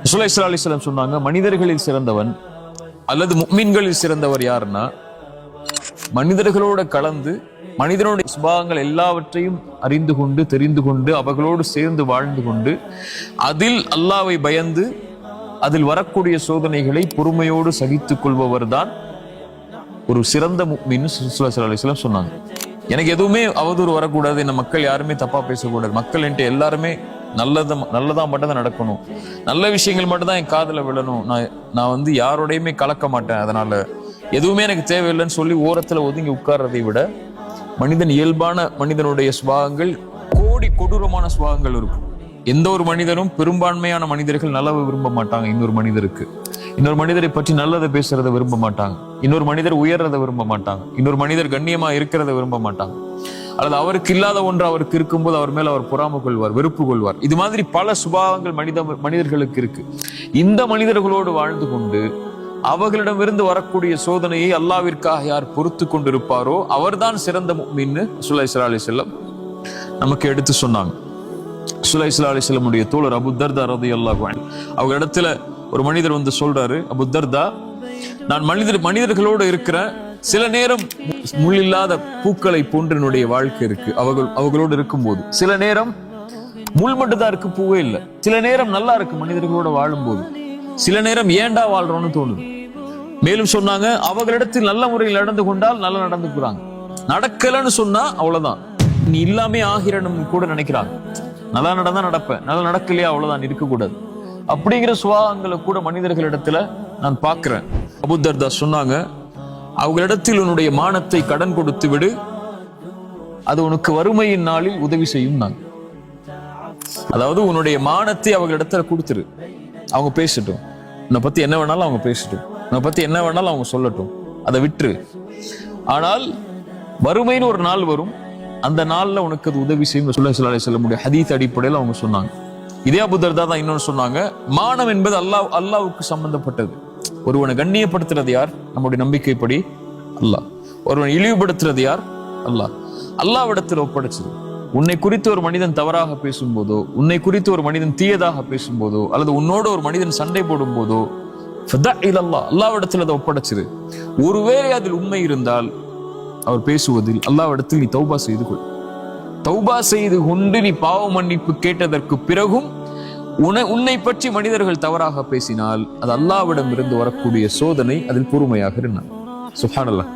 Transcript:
ரசூலுல்லாஹி ஸல்லல்லாஹு அலைஹி வஸல்லம் சொன்னாங்க, மனிதர்களில் சிறந்தவன் அல்லது முஃமின்களில் சிறந்தவர் யாருன்னா, மனிதர்களோட கலந்து மனிதனுடைய சுபாவங்கள் எல்லாவற்றையும் அறிந்து கொண்டு தெரிந்து கொண்டு அவர்களோடு சேர்ந்து வாழ்ந்து கொண்டு அதில் அல்லாஹ்வை பயந்து அதில் வரக்கூடிய சோதனைகளை பொறுமையோடு சகித்துக் கொள்பவர் தான் ஒரு சிறந்த முஃமின். ரசூலுல்லாஹி ஸல்லல்லாஹு அலைஹி வஸல்லம் சொன்னாங்க. எனக்கு எதுவுமே அவதூறு வரக்கூடாது, என்ன மக்கள் யாருமே தப்பா பேசக்கூடாது, மக்கள் என்கிட்ட எல்லாருமே நல்லதா மட்டும் தான் நடக்கணும், நல்ல விஷயங்கள் மட்டும் தான் என் காதுல விழணும், நான் யாரோடையுமே கலக்க மாட்டேன், அதனால எதுவுமே எனக்கு தேவையில்லைன்னு சொல்லி ஓரத்துல ஒதுங்கி உட்கார்றதை விட மனிதன் இயல்பான மனிதனுடைய சுபாவங்கள் கொடூரமான சுபாவங்கள் இருக்கும். எந்த ஒரு மனிதனும் பெரும்பான்மையான மனிதர்கள் நல்லவை விரும்ப மாட்டாங்க. இன்னொரு மனிதரை பற்றி நல்லதை பேசுறதை விரும்ப மாட்டாங்க. இன்னொரு மனிதர் உயர்றதை விரும்ப மாட்டாங்க. இன்னொரு மனிதர் கண்ணியமா இருக்கிறத விரும்ப மாட்டாங்க. அல்லது அவருக்கு இல்லாத ஒன்று அவருக்கு இருக்கும்போது அவர் மேல அவர் பொறாமை கொள்வார், வெறுப்பு கொள்வார். இது மாதிரி பல சுபாவங்கள் மனிதர்களுக்கு இருக்கு. இந்த மனிதர்களோடு வாழ்ந்து கொண்டு அவர்களிடமிருந்து வரக்கூடிய சோதனையை அல்லாஹ்விற்காக யார் பொறுத்து கொண்டிருப்பாரோ அவர்தான் சிறந்த முஃமின்னு ரசூலுல்லாஹி ஸல்லல்லாஹு அலைஹி வஸல்லம் நமக்கு எடுத்து சொன்னாங்க. ரசூலுல்லாஹி ஸல்லல்லாஹு அலைஹி வஸல்லமுடைய தோழர் அபூ தர்தா ரலியல்லாஹு அன்ஹு அவங்க இடத்துல ஒரு மனிதர் சொல்றாரு, அபூ தர்தா, நான் மனிதர்களோடு இருக்கிறேன், சில நேரம் முள்ளில்லாத பூக்களை போன்று என்னுடைய வாழ்க்கை இருக்கு. அவர்களோடு இருக்கும்போது சில நேரம் முள் மட்டும்தான் இருக்கு, பூவே இல்லை. சில நேரம் நல்லா இருக்கு மனிதர்களோட வாழும்போது, சில நேரம் ஏண்டா வாழ்றோம்னு தோணுது. மேலும் சொன்னாங்க, அவர்களிடத்தில் நல்ல முறையில் நடந்து கொண்டால் நல்லா நடந்துக்கிறாங்க, நடக்கலன்னு சொன்னா அவ்வளவுதான் நீ இல்லாமே ஆகிறன்னு கூட நினைக்கிறாங்க. நல்லா நடந்தா நடப்பேன், நல்லா நடக்கலையா அவ்வளவுதான், இருக்கக்கூடாது அப்படிங்கிற சுபாவங்களை கூட மனிதர்களிடத்துல நான் பார்க்கிறேன். அபூ தர்தா சொன்னாங்க, அவர்களிடத்தில் உன்னுடைய மானத்தை கடன் கொடுத்து விடு, அது உனக்கு வறுமையின் நாளில் உதவி செய்யும். நான் அதாவது உன்னுடைய மானத்தை அவர்களிடத்துல கொடுத்துரு, அவங்க பேசட்டும், உன்னை பத்தி என்ன வேணாலும் அவங்க பேசட்டும், உன்னை பத்தி என்ன வேணாலும் அவங்க சொல்லட்டும், அதை விட்டுரு. ஆனால் வறுமைன்னு ஒரு நாள் வரும், அந்த நாள்ல உனக்கு அது உதவி செய்யும். ரசூலுல்லாஹி ஸல்லல்லாஹு அலைஹி வஸல்லம் ஹதீஸ் அடிப்படையில் அவங்க சொன்னாங்க. இதே அபூ தர்தா தான் இன்னொன்னு சொன்னாங்க, மானம் என்பது அல்லாஹ்வுக்கு சம்பந்தப்பட்டது. ஒருவனை கண்ணியப்படுத்துறது யார்? நம்முடைய நம்பிக்கைப்படி அல்லாஹ். ஒருவனை இழிவுபடுத்துறது யார்? அல்லாஹ். அல்லாஹ்விடத்தில் ஒப்படைச்சது. உன்னை குறித்து ஒரு மனிதன் தவறாக பேசும்போதோ, உன்னை குறித்து ஒரு மனிதன் தீயதாக பேசும்போதோ, அல்லது உன்னோடு ஒரு மனிதன் சண்டை போடும் போதோ, அல்லாஹ்விடத்தில் அதை ஒப்படைச்சிரு. ஒருவேளை அதில் உண்மை இருந்தால் அவர் பேசுவதில் அல்லாஹ்விடத்தில் நீ தௌபா செய்து கொள். தௌபா செய்து கொண்டு நீ பாவ மன்னிப்பு கேட்டதற்கு பிறகும் உன்னை பற்றி மனிதர்கள் தவறாக பேசினால் அது அல்லாஹ்விடம் இருந்து வரக்கூடிய சோதனை, அதில் பொறுமையாக இருந்தான். சுப்ஹானல்லாஹ்.